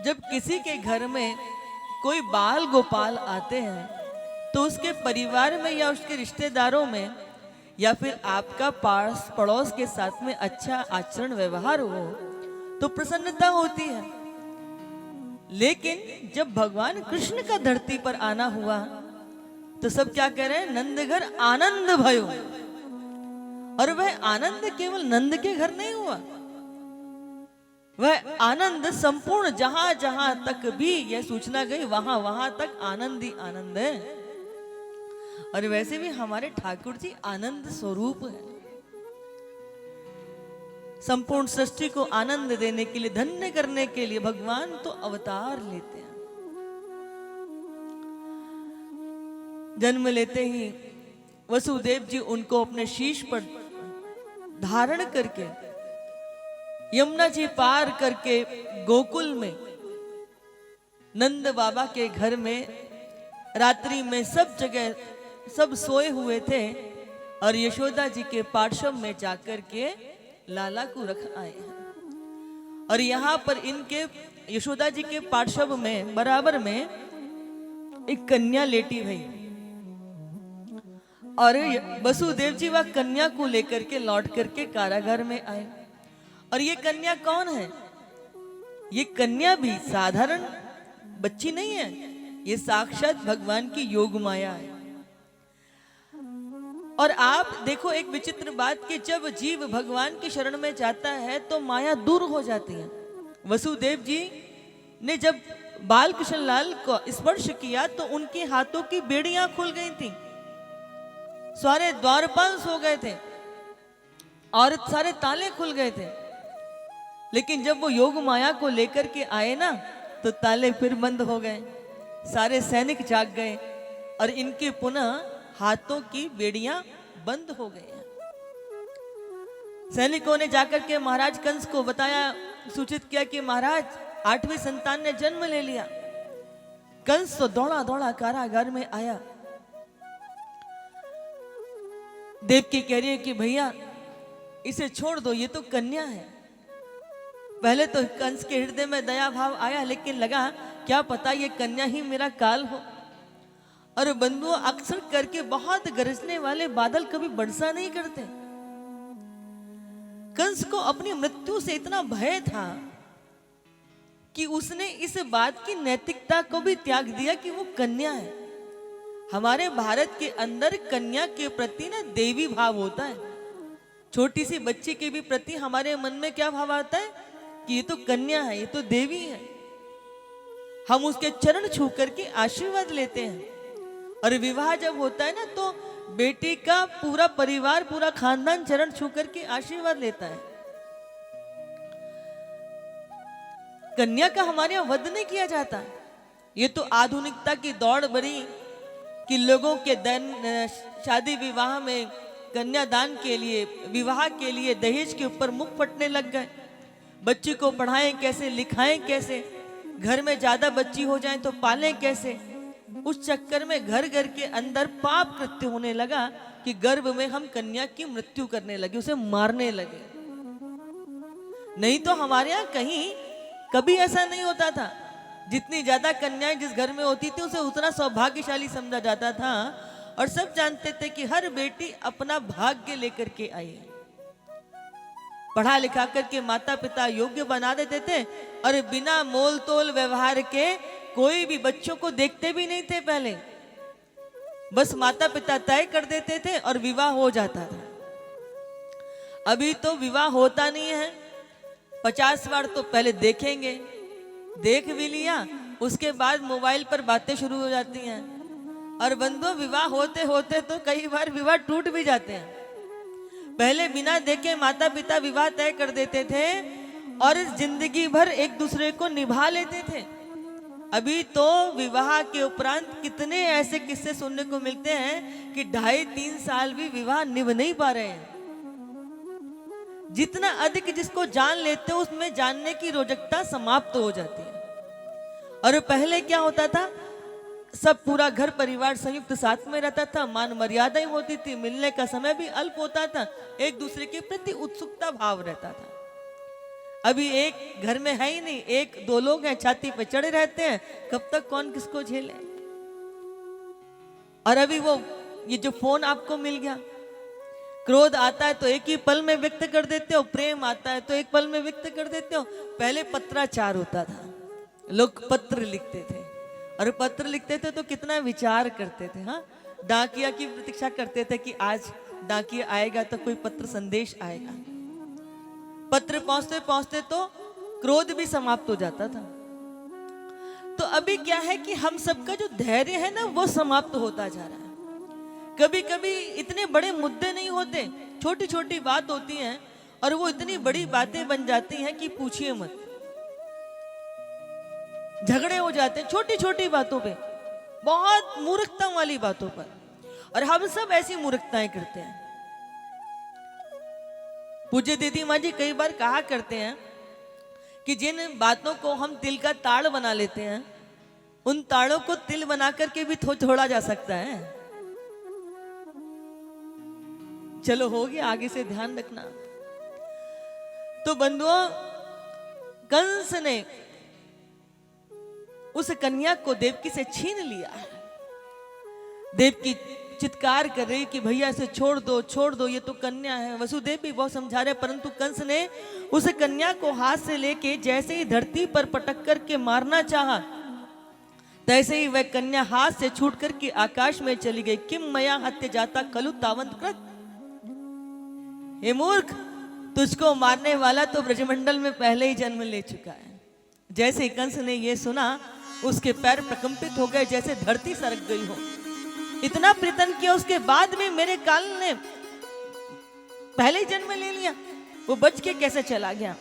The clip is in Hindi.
जब किसी के घर में कोई बाल गोपाल आते हैं तो उसके परिवार में या उसके रिश्तेदारों में या फिर आपका पास पड़ोस के साथ में अच्छा आचरण व्यवहार हो तो प्रसन्नता होती है। लेकिन जब भगवान कृष्ण का धरती पर आना हुआ तो सब क्या कह रहे हैं, नंद घर आनंद भयो। और वह आनंद केवल नंद के घर नहीं हुआ, वह आनंद संपूर्ण जहां जहां तक भी यह सूचना गई वहां वहां तक आनंद ही आनंद है। और वैसे भी हमारे ठाकुर जी आनंद स्वरूप है। संपूर्ण सृष्टि को आनंद देने के लिए, धन्य करने के लिए भगवान तो अवतार लेते हैं। जन्म लेते ही वसुदेव जी उनको अपने शीश पर धारण करके यमुना जी पार करके गोकुल में नंद बाबा के घर में रात्रि में सब जगह सब सोए हुए थे और यशोदा जी के पार्श्व में जाकर के लाला को रख आए हैं। और यहाँ पर इनके यशोदा जी के पार्श्व में बराबर में एक कन्या लेटी हुई और वसुदेव जी वह कन्या को लेकर के लौट करके कारागार में आए। और ये कन्या कौन है? ये कन्या भी साधारण बच्ची नहीं है, ये साक्षात भगवान की योग माया है। और आप देखो एक विचित्र बात कि जब जीव भगवान की शरण में जाता है तो माया दूर हो जाती है। वसुदेव जी ने जब बाल कृष्ण लाल को स्पर्श किया तो उनके हाथों की बेड़ियां खुल गई थी, सारे द्वारपाल सो गए थे और सारे ताले खुल गए थे। लेकिन जब वो योग माया को लेकर के आए ना तो ताले फिर बंद हो गए, सारे सैनिक जाग गए और इनके पुनः हाथों की बेड़ियां बंद हो गई हैं। सैनिकों ने जाकर के महाराज कंस को बताया, सूचित किया कि महाराज 8वीं संतान ने जन्म ले लिया। कंस तो दौड़ा दौड़ा कारागार में आया। देवकी कह रही है कि भैया इसे छोड़ दो, ये तो कन्या है। पहले तो कंस के हृदय में दया भाव आया, लेकिन लगा क्या पता ये कन्या ही मेरा काल हो। और बंधुओं, अक्सर करके बहुत गरजने वाले बादल कभी वर्षा नहीं करते। कंस को अपनी मृत्यु से इतना भय था कि उसने इस बात की नैतिकता को भी त्याग दिया कि वो कन्या है। हमारे भारत के अंदर कन्या के प्रति ना देवी भाव होता है। छोटी सी बच्ची के भी प्रति हमारे मन में क्या भाव आता है कि ये तो कन्या है, ये तो देवी है। हम उसके चरण छू करके आशीर्वाद लेते हैं। और विवाह जब होता है ना तो बेटी का पूरा परिवार, पूरा खानदान चरण छू करके आशीर्वाद लेता है। कन्या का हमारे यहां वध नहीं किया जाता। ये तो आधुनिकता की दौड़ बढ़ी कि लोगों के शादी विवाह में कन्यादान के लिए, विवाह के लिए दहेज के ऊपर मुख फटने लग गए। बच्ची को पढ़ाएं कैसे, लिखाएं कैसे, घर में ज्यादा बच्ची हो जाए तो पालें कैसे। उस चक्कर में घर घर के अंदर पाप कृत्य होने लगा कि गर्भ में हम कन्या की मृत्यु करने लगे, उसे मारने लगे। नहीं तो हमारे यहाँ कहीं कभी ऐसा नहीं होता था। जितनी ज्यादा कन्याएं जिस घर में होती थी उसे उतना सौभाग्यशाली समझा जाता था। और सब जानते थे कि हर बेटी अपना भाग्य लेकर के आई है। पढ़ा लिखा करके माता पिता योग्य बना देते थे और बिना मोल तोल व्यवहार के कोई भी बच्चों को देखते भी नहीं थे। पहले बस माता पिता तय कर देते थे और विवाह हो जाता था। अभी तो विवाह होता नहीं है, 50 बार तो पहले देखेंगे, देख भी लिया उसके बाद मोबाइल पर बातें शुरू हो जाती हैं। और बंधुओं, विवाह होते होते तो कई बार विवाह टूट भी जाते हैं। पहले बिना देखे माता पिता विवाह तय कर देते थे और जिंदगी भर एक दूसरे को निभा लेते थे। अभी तो विवाह के उपरांत कितने ऐसे किस्से सुनने को मिलते हैं कि 2.5-3 साल भी विवाह निभ नहीं पा रहे हैं। जितना अधिक जिसको जान लेते हो उसमें जानने की रोचकता समाप्त हो जाती है। और पहले क्या होता था, सब पूरा घर परिवार संयुक्त साथ में रहता था, मान मर्यादाएं होती थी, मिलने का समय भी अल्प होता था, एक दूसरे के प्रति उत्सुकता भाव रहता था। अभी एक घर में है ही नहीं, एक दो लोग हैं, छाती पे चढ़े रहते हैं, कब तक कौन किसको झेले। और अभी वो ये जो फोन आपको मिल गया, क्रोध आता है तो एक ही पल में व्यक्त कर देते हो, प्रेम आता है तो एक पल में व्यक्त कर देते हो। पहले पत्राचार होता था, लोग पत्र लिखते थे, और पत्र लिखते थे तो कितना विचार करते थे। हाँ, डाकिया की प्रतीक्षा करते थे कि आज डाकिया आएगा तो कोई पत्र संदेश आएगा। पत्र पहुंचते पहुंचते तो क्रोध भी समाप्त हो जाता था। तो अभी क्या है कि हम सबका जो धैर्य है ना, वो समाप्त होता जा रहा है। कभी कभी इतने बड़े मुद्दे नहीं होते, छोटी छोटी बात होती है और वो इतनी बड़ी बातें बन जाती हैं कि पूछिए मत। झगड़े हो जाते हैं छोटी छोटी बातों पे, बहुत मूर्खता वाली बातों पर, और हम सब ऐसी मूर्खताएं करते हैं। पूज्य दीदी माँ जी कई बार कहा करते हैं कि जिन बातों को हम तिल का ताड़ बना लेते हैं, उन ताड़ों को तिल बना करके भी छोड़ा जा सकता है। चलो हो गया, आगे से ध्यान रखना। तो बंधुओं, कंस ने उस कन्या को देवकी से छीन लिया। देवकी चित्कार कर रही कि भैया इसे छोड़ दो, छोड़ दो, ये तो कन्या है। वसुदेव भी बहुत समझा रहे, परंतु कंस ने उस कन्या को हाथ से लेके जैसे ही धरती पर पटक करके मारना चाहा, तैसे ही वह कन्या हाथ से छूट करके आकाश में चली गई। किम मया हत्य जाता खलु तावंत कृत। हे मूर्ख, तुझको मारने वाला तो ब्रजमंडल में पहले ही जन्म ले चुका है। जैसे कंस ने यह सुना, उसके पैर प्रकंपित हो गए, जैसे धरती सरक गई हो। इतना प्रयत्न किया, उसके बाद भी मेरे काल ने पहले ही जन्म ले लिया, वो बच के कैसे चला गया।